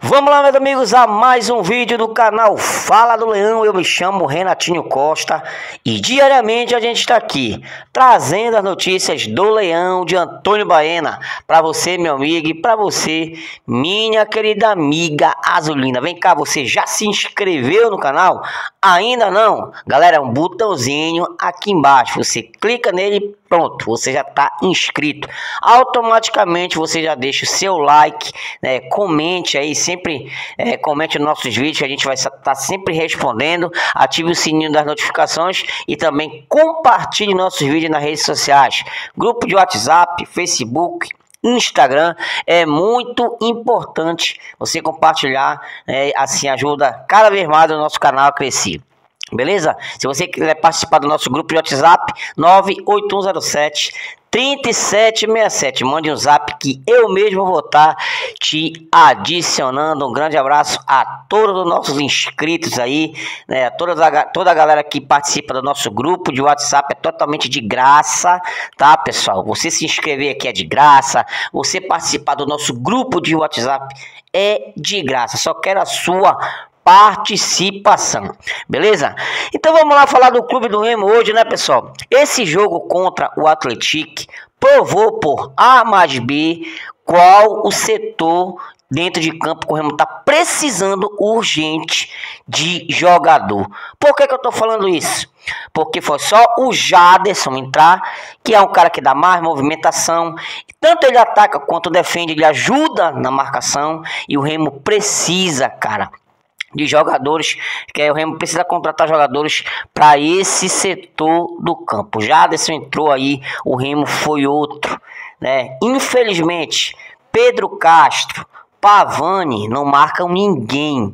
Vamos lá, meus amigos, a mais um vídeo do canal Fala do Leão. Eu me chamo Renatinho Costa e diariamente a gente está aqui trazendo as notícias do Leão de Antônio Baena para você, meu amigo, e para você, minha querida amiga Azulina. Vem cá, você já se inscreveu no canal? Ainda não? Galera, é um botãozinho aqui embaixo, você clica nele, pronto, você já está inscrito. Automaticamente você já deixa o seu like, né? Comente aí, sempre comente nos nossos vídeos, que a gente vai estar sempre respondendo. Ative o sininho das notificações e também compartilhe nossos vídeos nas redes sociais, grupo de WhatsApp, Facebook, Instagram. É muito importante você compartilhar, assim ajuda cada vez mais o nosso canal a crescer. Beleza? Se você quiser participar do nosso grupo de WhatsApp, 98107-3767, mande um zap que eu mesmo vou estar te adicionando. Um grande abraço a todos os nossos inscritos aí, né? Toda a galera que participa do nosso grupo de WhatsApp é totalmente de graça, tá, pessoal? Você se inscrever aqui é de graça, você participar do nosso grupo de WhatsApp é de graça. Só quero a sua participação, beleza? Então vamos lá falar do Clube do Remo hoje, né, pessoal? Esse jogo contra o Atlético provou por A mais B qual o setor dentro de campo que o Remo está precisando urgente de jogador. Por que eu tô falando isso? Porque foi só o Jaderson entrar, que é um cara que dá mais movimentação, tanto ele ataca quanto defende, ele ajuda na marcação, e o Remo precisa, cara, de jogadores, que o Remo precisa contratar jogadores para esse setor do campo. Já Jaderson entrou aí, o Remo foi outro, né? Infelizmente, Pedro Castro, Pavani não marcam ninguém,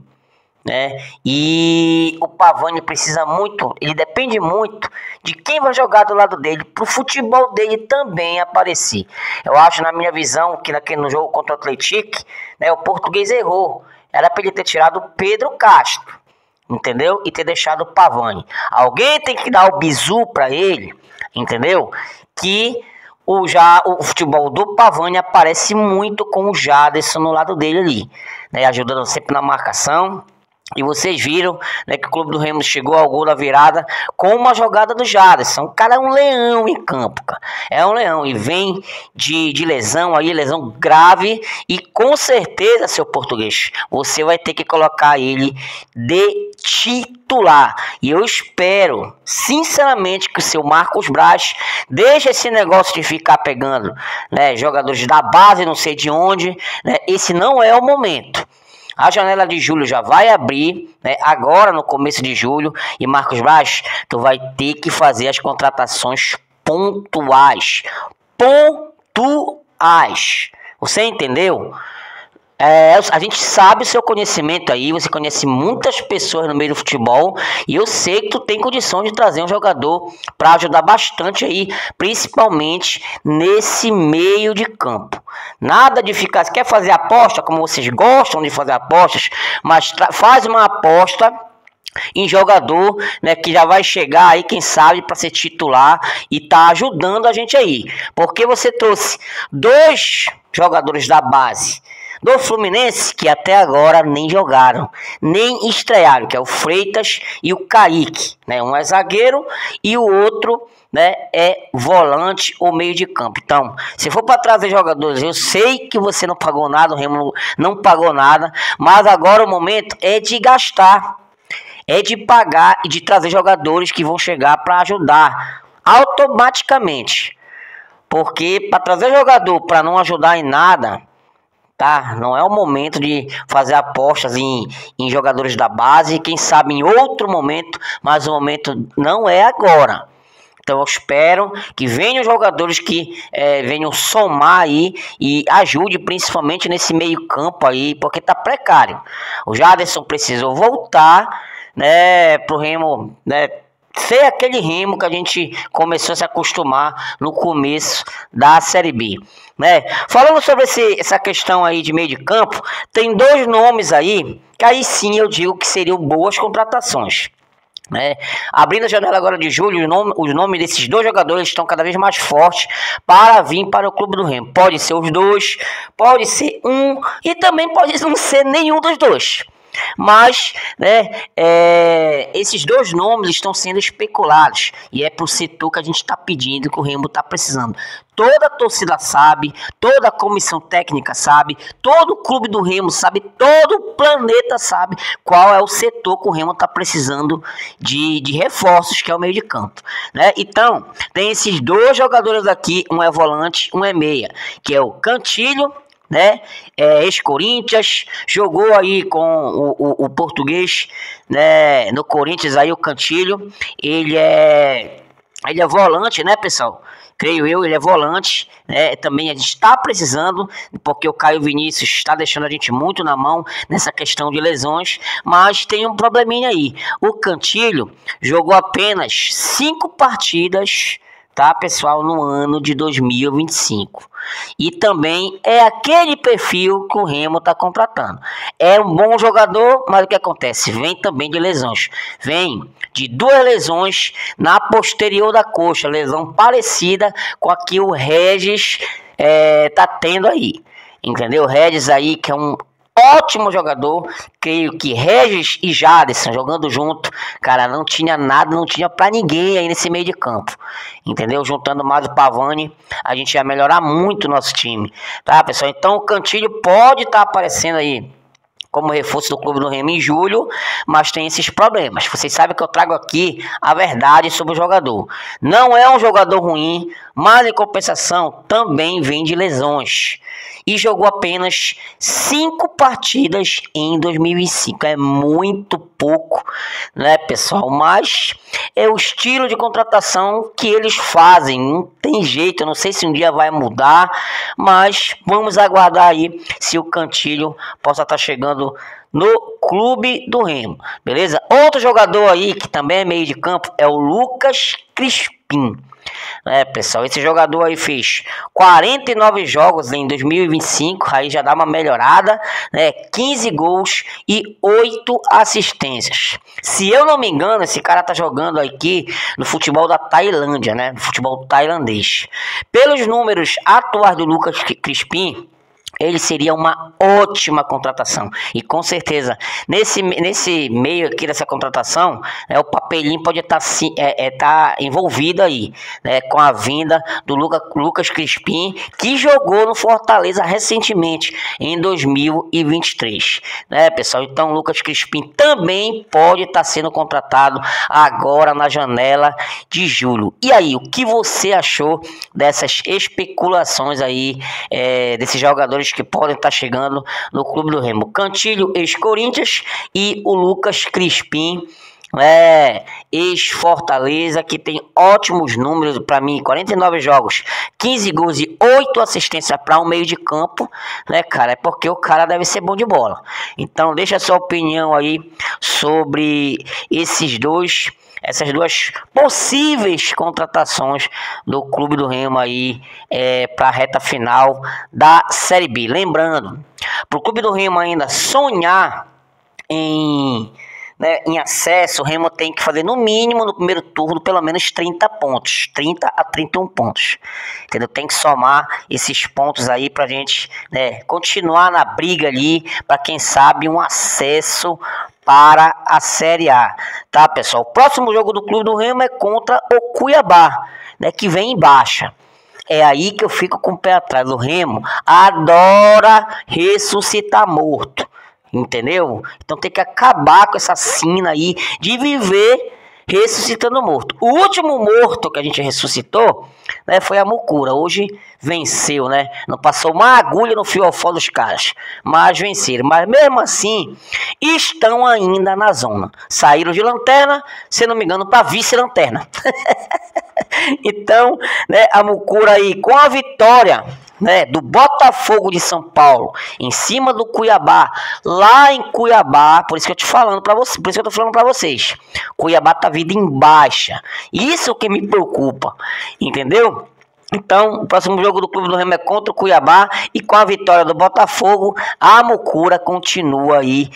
né? E o Pavani precisa muito, ele depende muito de quem vai jogar do lado dele, para o futebol dele também aparecer. Eu acho, na minha visão, que no jogo contra o Atlético, né, o português errou. Era para ele ter tirado o Pedro Castro, entendeu? E ter deixado o Pavani. Alguém tem que dar o bizu para ele, entendeu? Que o futebol do Pavani aparece muito com o Jaderson no lado dele ali, né? Ajudando sempre na marcação. E vocês viram, né, que o Clube do Remo chegou ao gol da virada com uma jogada do Jaderson. O cara é um leão em campo, cara. É um leão e vem de lesão aí, lesão grave. E com certeza, seu português, você vai ter que colocar ele de titular. E eu espero, sinceramente, que o seu Marcos Braz deixe esse negócio de ficar pegando, né, jogadores da base, não sei de onde, né? Esse não é o momento. A janela de julho já vai abrir, né, agora no começo de julho. E Marcos Braz, tu vai ter que fazer as contratações pontuais. Pontuais. Você entendeu? A gente sabe o seu conhecimento aí, você conhece muitas pessoas no meio do futebol, e eu sei que tu tem condição de trazer um jogador para ajudar bastante aí, principalmente nesse meio de campo. Nada de ficar, quer fazer aposta, como vocês gostam de fazer apostas, mas faz uma aposta em jogador, né, que já vai chegar aí, quem sabe, para ser titular e tá ajudando a gente aí. Porque você trouxe dois jogadores da base do Fluminense que até agora nem jogaram, nem estrearam, que é o Freitas e o Kaique, né? Um é zagueiro e o outro, né, é volante ou meio de campo. Então, se for para trazer jogadores, eu sei que você não pagou nada, o Remo não pagou nada, mas agora o momento é de gastar, é de pagar e de trazer jogadores que vão chegar para ajudar automaticamente. Porque para trazer jogador para não ajudar em nada, tá? Não é o momento de fazer apostas em jogadores da base. Quem sabe em outro momento, mas o momento não é agora. Então eu espero que venham jogadores que venham somar aí e ajude principalmente nesse meio campo aí, porque tá precário. O Jaderson precisou voltar, né, pro Remo, né, ser aquele Remo que a gente começou a se acostumar no começo da Série B, né? Falando sobre essa questão aí de meio de campo, tem dois nomes aí que aí sim eu digo que seriam boas contratações. né? Abrindo a janela agora de julho, os nomes desses dois jogadores estão cada vez mais fortes para vir para o clube do Remo. Pode ser os dois, pode ser um e também pode não ser nenhum dos dois. Mas, né, esses dois nomes estão sendo especulados e é para o setor que a gente está pedindo, que o Remo está precisando. Toda a torcida sabe, toda a comissão técnica sabe, todo o clube do Remo sabe, todo o planeta sabe qual é o setor que o Remo está precisando de reforços, que é o meio de campo, né? Então, tem esses dois jogadores aqui, um é volante, um é meia, que é o Cantilho, né, ex-Corinthians, jogou aí com o português, né, no Corinthians aí, o Cantilho, ele é volante, né, pessoal? Creio eu, ele é volante, né? Também a gente está precisando, porque o Caio Vinícius está deixando a gente muito na mão nessa questão de lesões, mas tem um probleminha aí. O Cantilho jogou apenas 5 partidas, tá, pessoal, no ano de 2025. E também é aquele perfil que o Remo está contratando. É um bom jogador, mas o que acontece? Vem também de lesões. Vem de 2 lesões na posterior da coxa, lesão parecida com a que o Regis tá tendo aí. Entendeu? O Regis aí, que é um ótimo jogador, creio que Regis e Jadson jogando junto, cara, não tinha nada, não tinha pra ninguém aí nesse meio de campo, entendeu? Juntando mais o Pavani, a gente ia melhorar muito o nosso time, tá, pessoal? Então o Cantilho pode estar aparecendo aí como reforço do clube do Remo em julho, mas tem esses problemas. Vocês sabem que eu trago aqui a verdade sobre o jogador. Não é um jogador ruim, mas em compensação também vem de lesões. E jogou apenas 5 partidas em 2005. É muito pouco, né, pessoal? Mas é o estilo de contratação que eles fazem. Não tem jeito, eu não sei se um dia vai mudar, mas vamos aguardar aí se o Cantilho possa estar chegando no clube do Remo, beleza? Outro jogador aí que também é meio de campo é o Lucas Crispim. Pessoal, esse jogador aí fez 49 jogos em 2025, aí já dá uma melhorada, né? 15 gols e 8 assistências. Se eu não me engano, esse cara tá jogando aqui no futebol da Tailândia, né? No futebol tailandês. Pelos números atuais do Lucas Crispim, ele seria uma ótima contratação. E com certeza, nesse meio aqui dessa contratação, o papelinho pode estar tá envolvido aí, né, com a vinda do Lucas Crispim, que jogou no Fortaleza recentemente, em 2023. Né, pessoal? Então, o Lucas Crispim também pode estar sendo contratado agora na janela de julho. E aí, o que você achou dessas especulações aí, desses jogadores que podem estar chegando no clube do Remo? Cantilho, ex-Corinthians, e o Lucas Crispim, ex-Fortaleza, que tem ótimos números para mim, 49 jogos, 15 gols e 8 assistências para um meio de campo, né, cara? É porque o cara deve ser bom de bola. Então deixa a sua opinião aí sobre essas duas possíveis contratações do clube do Remo aí para a reta final da Série B. Lembrando, para o clube do Remo ainda sonhar em acesso, o Remo tem que fazer no mínimo no primeiro turno pelo menos 30 pontos, 30 a 31 pontos, entendeu? Tem que somar esses pontos aí pra gente, continuar na briga ali, para quem sabe um acesso para a Série A, tá, pessoal? O próximo jogo do clube do Remo é contra o Cuiabá, né, que vem em baixa. É aí que eu fico com o pé atrás. O Remo adora ressuscitar morto, entendeu? Então tem que acabar com essa sina aí de viver ressuscitando morto. O último morto que a gente ressuscitou, né, foi a Mucura. Hoje venceu, né? Não passou uma agulha no fiofó dos caras, mas venceram. Mas mesmo assim, estão ainda na zona. Saíram de lanterna, se não me engano, para vice-lanterna. Então, né, a Mucura aí, com a vitória, né, do Botafogo de São Paulo em cima do Cuiabá, lá em Cuiabá, por isso que eu tô falando para vocês, Cuiabá tá vindo em baixa. Isso que me preocupa, entendeu? Então, o próximo jogo do Clube do Remo é contra o Cuiabá e com a vitória do Botafogo, a Mucura continua aí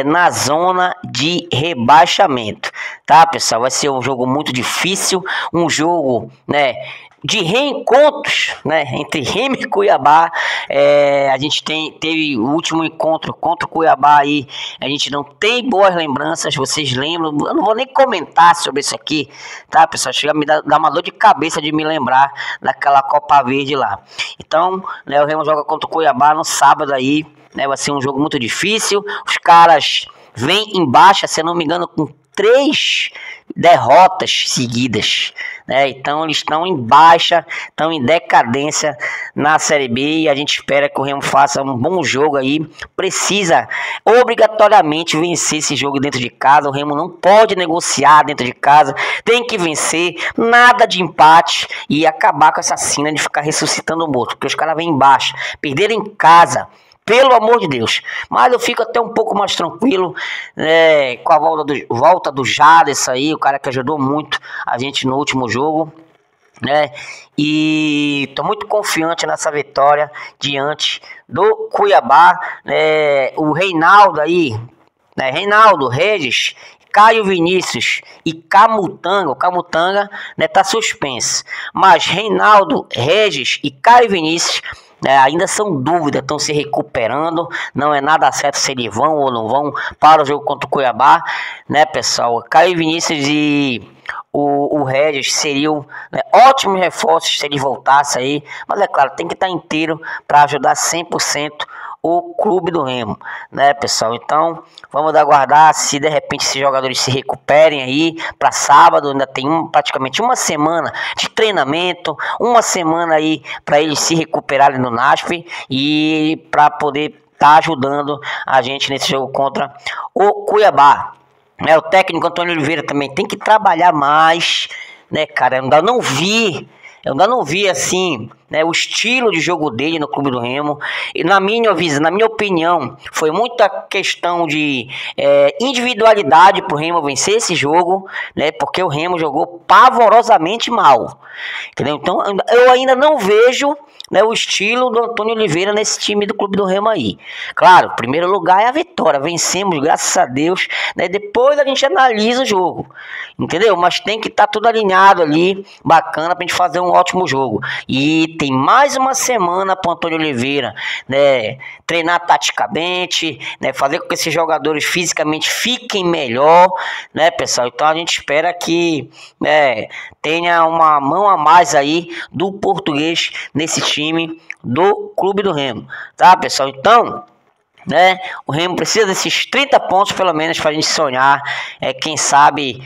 na zona de rebaixamento, tá, pessoal? Vai ser um jogo muito difícil, um jogo, né, de reencontros, né, entre Remo e Cuiabá. A gente teve o último encontro contra o Cuiabá aí, a gente não tem boas lembranças, vocês lembram? Eu não vou nem comentar sobre isso aqui, tá, pessoal? Chega a me dar uma dor de cabeça de me lembrar daquela Copa Verde lá. Então, né, o Remo joga contra o Cuiabá no sábado aí, né, vai ser um jogo muito difícil. Os caras vêm em baixa, se eu não me engano, com 3 derrotas seguidas, né? Então eles estão em baixa, estão em decadência na Série B e a gente espera que o Remo faça um bom jogo aí. Precisa obrigatoriamente vencer esse jogo dentro de casa. O Remo não pode negociar dentro de casa, tem que vencer, nada de empate e acabar com essa cena de ficar ressuscitando o morto, porque os caras vêm em baixa, perderam em casa. Pelo amor de Deus. Mas eu fico até um pouco mais tranquilo, com a volta do Jadson aí, o cara que ajudou muito a gente no último jogo, né? E estou muito confiante nessa vitória diante do Cuiabá. O Reinaldo aí, né? Reinaldo, Regis, Caio Vinícius e Camutanga. O Camutanga, né, tá suspenso. Mas Reinaldo, Regis e Caio Vinícius ainda são dúvidas, estão se recuperando. Não é nada certo se eles vão ou não vão para o jogo contra o Cuiabá, né, pessoal? Caio Vinícius e o Regis seriam, né, ótimos reforços se eles voltassem aí. Mas é claro, tem que estar inteiro para ajudar 100% o Clube do Remo, né, pessoal? Então, vamos aguardar se de repente esses jogadores se recuperem aí para sábado. Ainda tem praticamente uma semana de treinamento, uma semana aí para eles se recuperarem no NASP e para poder estar ajudando a gente nesse jogo contra o Cuiabá. O técnico Antônio Oliveira também tem que trabalhar mais, né, cara? Eu ainda não vi assim, né, o estilo de jogo dele no Clube do Remo. E na minha opinião, foi muita questão de individualidade para o Remo vencer esse jogo, né? Porque o Remo jogou pavorosamente mal, entendeu? Então eu ainda não vejo, né, o estilo do Antônio Oliveira nesse time do Clube do Remo aí. Claro, primeiro lugar é a vitória, vencemos, graças a Deus, né? Depois a gente analisa o jogo, entendeu? Mas tem que estar tudo alinhado ali, bacana, pra gente fazer um ótimo jogo. E tem mais uma semana pro Antônio Oliveira, né, treinar taticamente, né, fazer com que esses jogadores fisicamente fiquem melhor, né, pessoal? Então a gente espera que, né, tenha uma mão a mais aí do português nesse time do Clube do Remo, tá, pessoal? Então, né, o Remo precisa desses 30 pontos pelo menos para a gente sonhar, quem sabe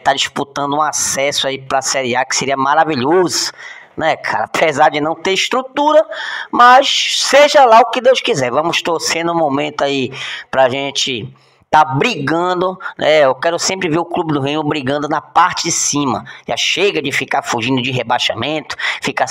tá disputando um acesso aí para a Série A, que seria maravilhoso, né, cara? Apesar de não ter estrutura, mas seja lá o que Deus quiser, vamos torcer no momento aí pra gente tá brigando, né? Eu quero sempre ver o Clube do Remo brigando na parte de cima. Já chega de ficar fugindo de rebaixamento, ficar